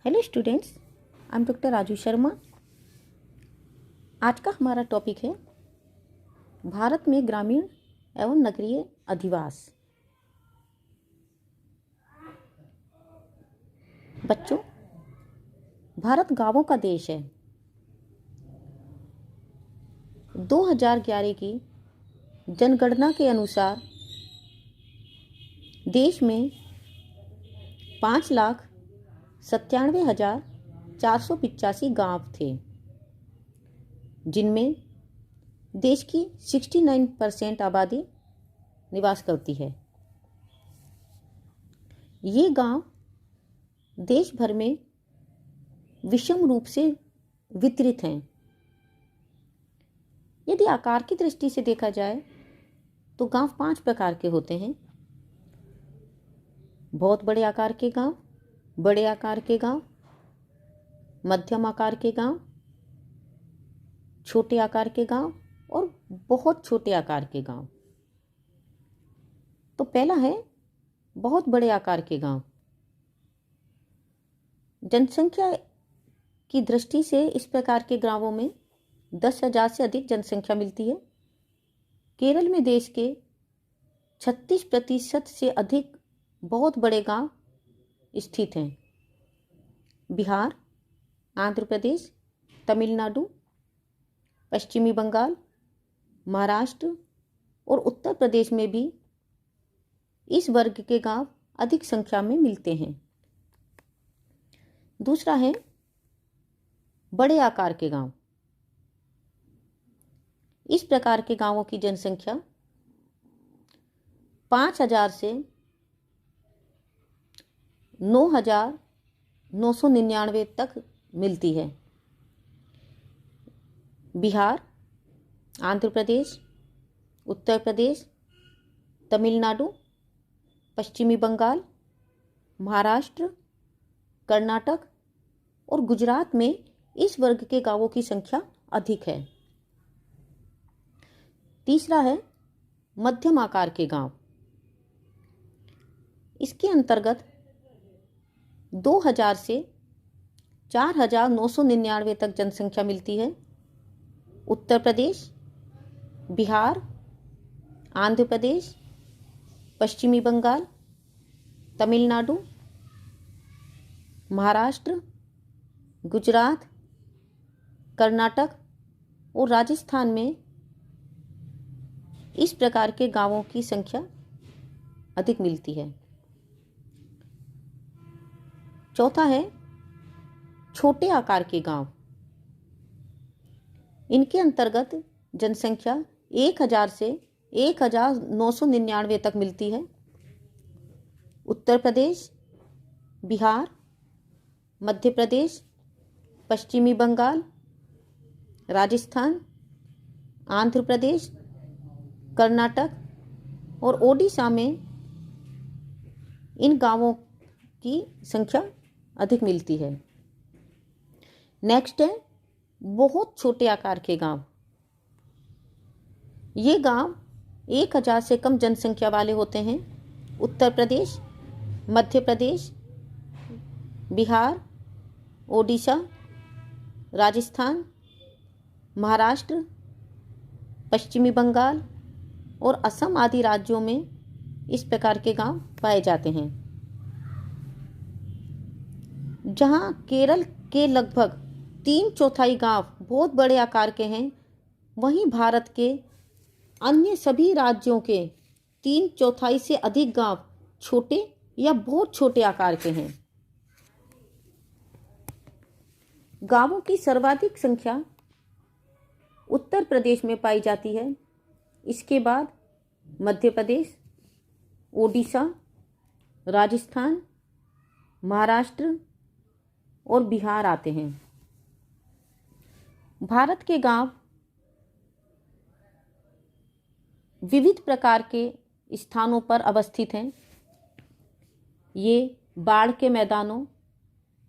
Hello students, I am doctor Raju Sharma. आज का हमारा टॉपिक है भारत में ग्रामीण एवं नगरीय अधिवास। बच्चों, भारत गांवों का देश है। 2011 की जनगणना के अनुसार देश में 5,97,485 गांव थे, जिनमें देश की 69% आबादी निवास करती है। ये गांव देश भर में विषम रूप से वितरित हैं। यदि आकार की दृष्टि से देखा जाए तो गांव 5 प्रकार के होते हैं। बहुत बड़े आकार के गांव, बड़े आकार के गांव, मध्यम आकार के गांव, छोटे आकार के गांव और बहुत छोटे आकार के गांव। तो पहला है बहुत बड़े आकार के गांव। जनसंख्या की दृष्टि से इस प्रकार के गांवों में 10,000 से अधिक जनसंख्या मिलती है। केरल में देश के 36% से अधिक बहुत बड़े गांव स्थित हैं। बिहार, आंध्र प्रदेश, तमिलनाडु, पश्चिमी बंगाल, महाराष्ट्र और उत्तर प्रदेश में भी इस वर्ग के गांव अधिक संख्या में मिलते हैं। दूसरा है बड़े आकार के गांव। इस प्रकार के गांवों की जनसंख्या 5,000 से 9,999 तक मिलती है। बिहार, आंध्र प्रदेश, उत्तर प्रदेश, तमिलनाडु, पश्चिमी बंगाल, महाराष्ट्र, कर्नाटक और गुजरात में इस वर्ग के गांवों की संख्या अधिक है। तीसरा है मध्यम आकार के गांव। इसके अंतर्गत 2,000 से 4,999 तक जनसंख्या मिलती है। उत्तर प्रदेश, बिहार, आंध्र प्रदेश, पश्चिमी बंगाल, तमिलनाडु, महाराष्ट्र, गुजरात, कर्नाटक और राजस्थान में इस प्रकार के गांवों की संख्या अधिक मिलती है। चौथा है छोटे आकार के गांव। इनके अंतर्गत जनसंख्या 1,000 से 1,999 तक मिलती है। उत्तर प्रदेश, बिहार, मध्य प्रदेश, पश्चिमी बंगाल, राजस्थान, आंध्र प्रदेश, कर्नाटक और ओडिशा में इन गांवों की संख्या अधिक मिलती है। नेक्स्ट है बहुत छोटे आकार के गांव। ये गांव 1,000 से कम जनसंख्या वाले होते हैं। उत्तर प्रदेश, मध्य प्रदेश, बिहार, ओडिशा, राजस्थान, महाराष्ट्र, पश्चिमी बंगाल और असम आदि राज्यों में इस प्रकार के गांव पाए जाते हैं। जहां केरल के लगभग 3/4 गांव बहुत बड़े आकार के हैं, वहीं भारत के अन्य सभी राज्यों के 3/4 से अधिक गांव छोटे या बहुत छोटे आकार के हैं। गांवों की सर्वाधिक संख्या उत्तर प्रदेश में पाई जाती है। इसके बाद मध्य प्रदेश, ओडिशा, राजस्थान, महाराष्ट्र और बिहार आते हैं। भारत के गांव विविध प्रकार के स्थानों पर अवस्थित हैं। ये बाढ़ के मैदानों,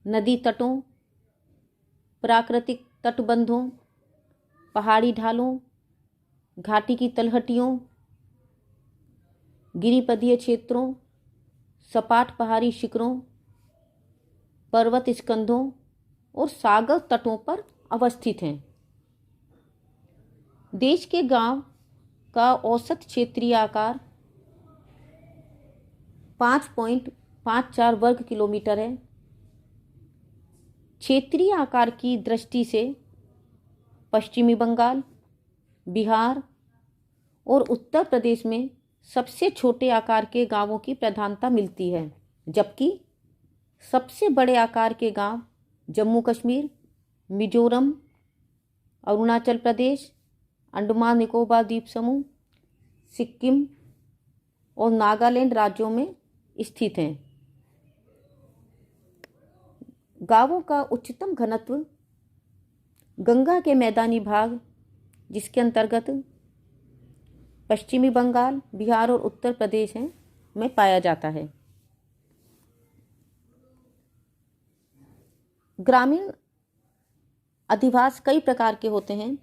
नदी तटों, प्राकृतिक तटबंधों, पहाड़ी ढालों, घाटी की तलहटियों, गिरिपदीय क्षेत्रों, सपाट पहाड़ी शिखरों पर्वत स्कंधों और सागर तटों पर अवस्थित हैं। देश के गांव का औसत क्षेत्रीय आकार 5.54 वर्ग किलोमीटर है। क्षेत्रीय आकार की दृष्टि से पश्चिमी बंगाल, बिहार और उत्तर प्रदेश में सबसे छोटे आकार के गांवों की प्रधानता मिलती है, जबकि सबसे बड़े आकार के गांव जम्मू कश्मीर, मिजोरम, अरुणाचल प्रदेश, अंडमान निकोबार द्वीप समूह, सिक्किम और नागालैंड राज्यों में स्थित हैं। गांवों का उच्चतम घनत्व गंगा के मैदानी भाग, जिसके अंतर्गत पश्चिमी बंगाल, बिहार और उत्तर प्रदेश में पाया जाता है। ग्रामीण अधिवास कई प्रकार के होते हैं,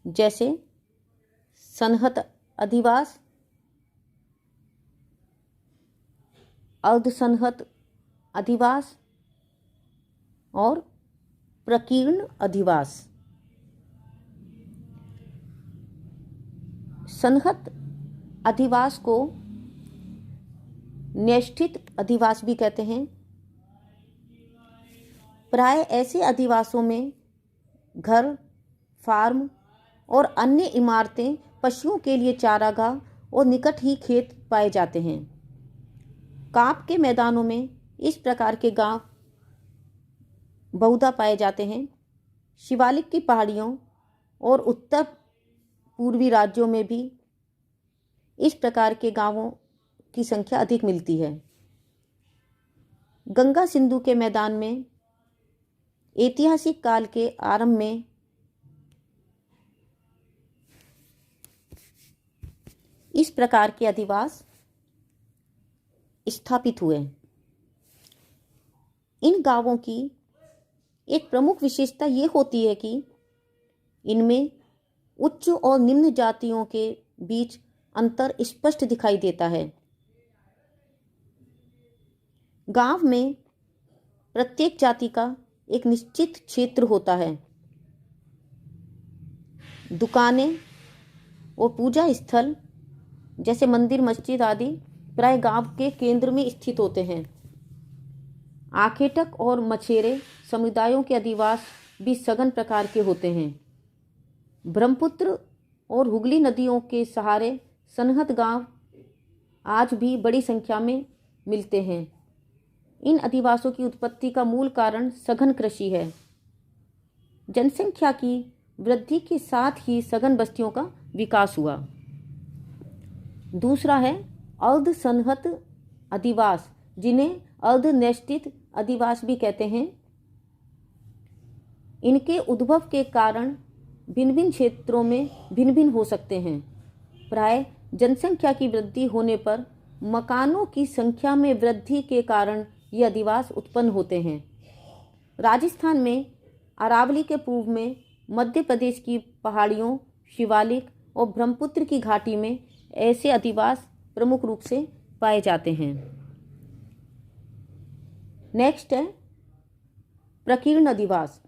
जैसे सनहत अधिवास, अर्धसनहत अधिवास और प्रकीर्ण अधिवास। सनहत अधिवास को न्यष्ठित अधिवास भी कहते हैं। प्राय ऐसे अधिवासों में घर, फार्म और अन्य इमारतें, पशुओं के लिए चारागाह और निकट ही खेत पाए जाते हैं। कांप के मैदानों में इस प्रकार के गांव बहुधा पाए जाते हैं। शिवालिक की पहाड़ियों और उत्तर पूर्वी राज्यों में भी इस प्रकार के गांवों की संख्या अधिक मिलती है। गंगा सिंधु के मैदान में ऐतिहासिक काल के आरंभ में इस प्रकार के अधिवास स्थापित हुए। इन गांवों की एक प्रमुख विशेषता ये होती है कि इनमें उच्च और निम्न जातियों के बीच अंतर स्पष्ट दिखाई देता है। गांव में प्रत्येक जाति का एक निश्चित क्षेत्र होता है। दुकानें और पूजा स्थल जैसे मंदिर, मस्जिद आदि प्राय गांव के केंद्र में स्थित होते हैं। आखेटक और मछेरे समुदायों के अधिवास भी सघन प्रकार के होते हैं। ब्रह्मपुत्र और हुगली नदियों के सहारे सनहत गांव आज भी बड़ी संख्या में मिलते हैं। इन अधिवासों की उत्पत्ति का मूल कारण सघन कृषि है। जनसंख्या की वृद्धि के साथ ही सघन बस्तियों का विकास हुआ। दूसरा है अर्धसनहत अधिवास, जिन्हें अर्धनिश्चित अधिवास भी कहते हैं। इनके उद्भव के कारण भिन्न भिन्न क्षेत्रों में भिन्न भिन्न हो सकते हैं। प्राय जनसंख्या की वृद्धि होने पर मकानों की संख्या में वृद्धि के कारण ये अधिवास उत्पन्न होते हैं। राजस्थान में अरावली के पूर्व में, मध्य प्रदेश की पहाड़ियों, शिवालिक और ब्रह्मपुत्र की घाटी में ऐसे अधिवास प्रमुख रूप से पाए जाते हैं। नेक्स्ट है प्रकीर्ण अधिवास।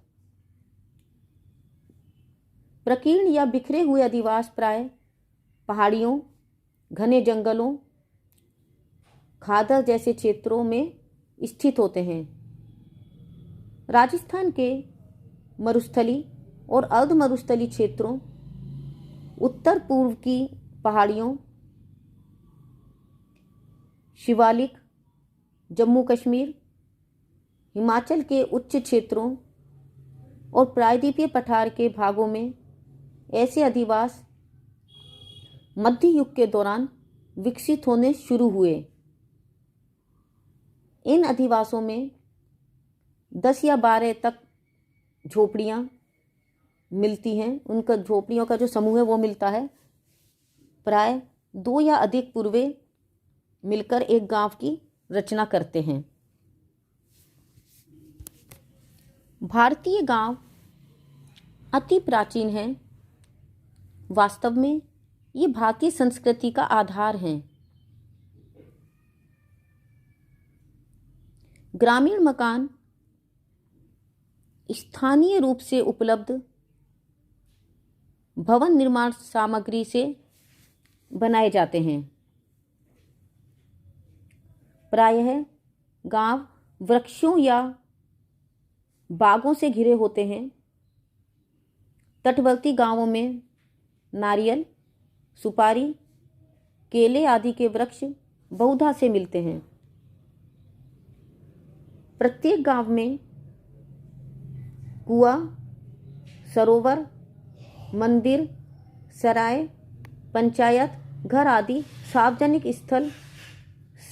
प्रकीर्ण या बिखरे हुए अधिवास प्राय पहाड़ियों, घने जंगलों, खादर जैसे क्षेत्रों में स्थित होते हैं। राजस्थान के मरुस्थली और अर्ध मरुस्थली क्षेत्रों, उत्तर पूर्व की पहाड़ियों, शिवालिक, जम्मू कश्मीर, हिमाचल के उच्च क्षेत्रों और प्रायद्वीपीय पठार के भागों में ऐसे अधिवास मध्य युग के दौरान विकसित होने शुरू हुए। इन अधिवासों में 10 या 12 तक झोपड़ियाँ मिलती हैं। उनका झोपड़ियों का जो समूह है वो मिलता है। प्राय 2 या अधिक पूर्वे मिलकर एक गांव की रचना करते हैं। भारतीय गांव अति प्राचीन हैं। वास्तव में ये भारतीय संस्कृति का आधार हैं। ग्रामीण मकान स्थानीय रूप से उपलब्ध भवन निर्माण सामग्री से बनाए जाते हैं। प्रायः गांव वृक्षों या बागों से घिरे होते हैं। तटवर्ती गांवों में नारियल, सुपारी, केले आदि के वृक्ष बहुधा से मिलते हैं। प्रत्येक गांव में कुआं, सरोवर, मंदिर, सराय, पंचायत घर आदि सार्वजनिक स्थल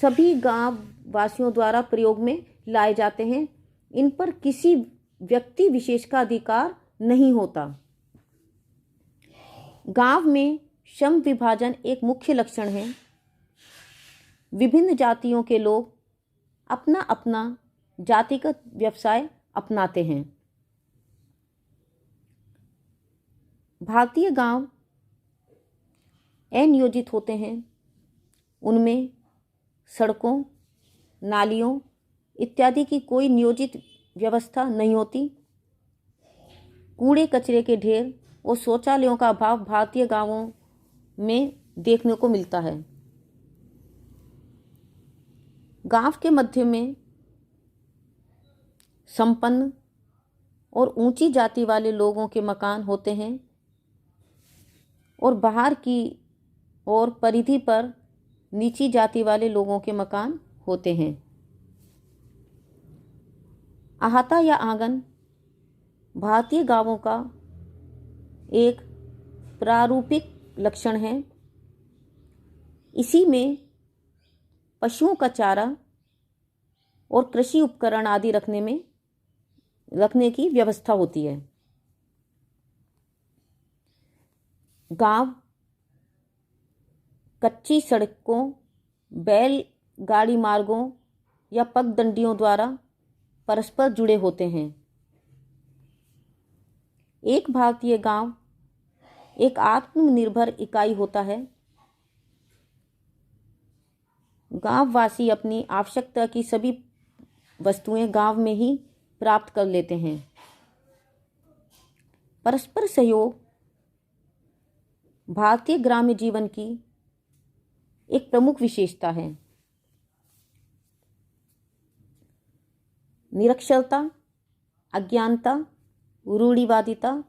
सभी गांव वासियों द्वारा प्रयोग में लाए जाते हैं। इन पर किसी व्यक्ति विशेष का अधिकार नहीं होता। गांव में श्रम विभाजन एक मुख्य लक्षण है। विभिन्न जातियों के लोग अपना अपना जातिगत व्यवसाय अपनाते हैं। भारतीय गांव अनियोजित होते हैं। उनमें सड़कों, नालियों इत्यादि की कोई नियोजित व्यवस्था नहीं होती। कूड़े कचरे के ढेर और शौचालयों का अभाव भारतीय गांवों में देखने को मिलता है। गांव के मध्य में संपन्न और ऊंची जाति वाले लोगों के मकान होते हैं और बाहर की और परिधि पर नीची जाति वाले लोगों के मकान होते हैं। अहाता या आंगन भारतीय गांवों का एक प्रारूपिक लक्षण है। इसी में पशुओं का चारा और कृषि उपकरण आदि रखने की व्यवस्था होती है। गांव कच्ची सड़कों, बैलगाड़ी मार्गों या पगडंडियों द्वारा परस्पर जुड़े होते हैं। एक भारतीय गांव एक आत्मनिर्भर इकाई होता है। गांववासी अपनी आवश्यकता की सभी वस्तुएं गांव में ही प्राप्त कर लेते हैं। परस्पर सहयोग भारतीय ग्राम्य जीवन की एक प्रमुख विशेषता है। निरक्षरता, अज्ञानता, रूढ़िवादिता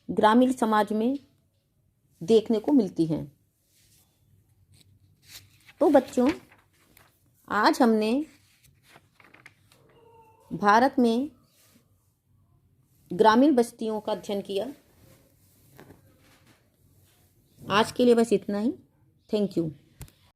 ग्रामीण समाज में देखने को मिलती है। तो बच्चों, आज हमने भारत में ग्रामीण बस्तियों का अध्ययन किया। आज के लिए बस इतना ही। Thank you.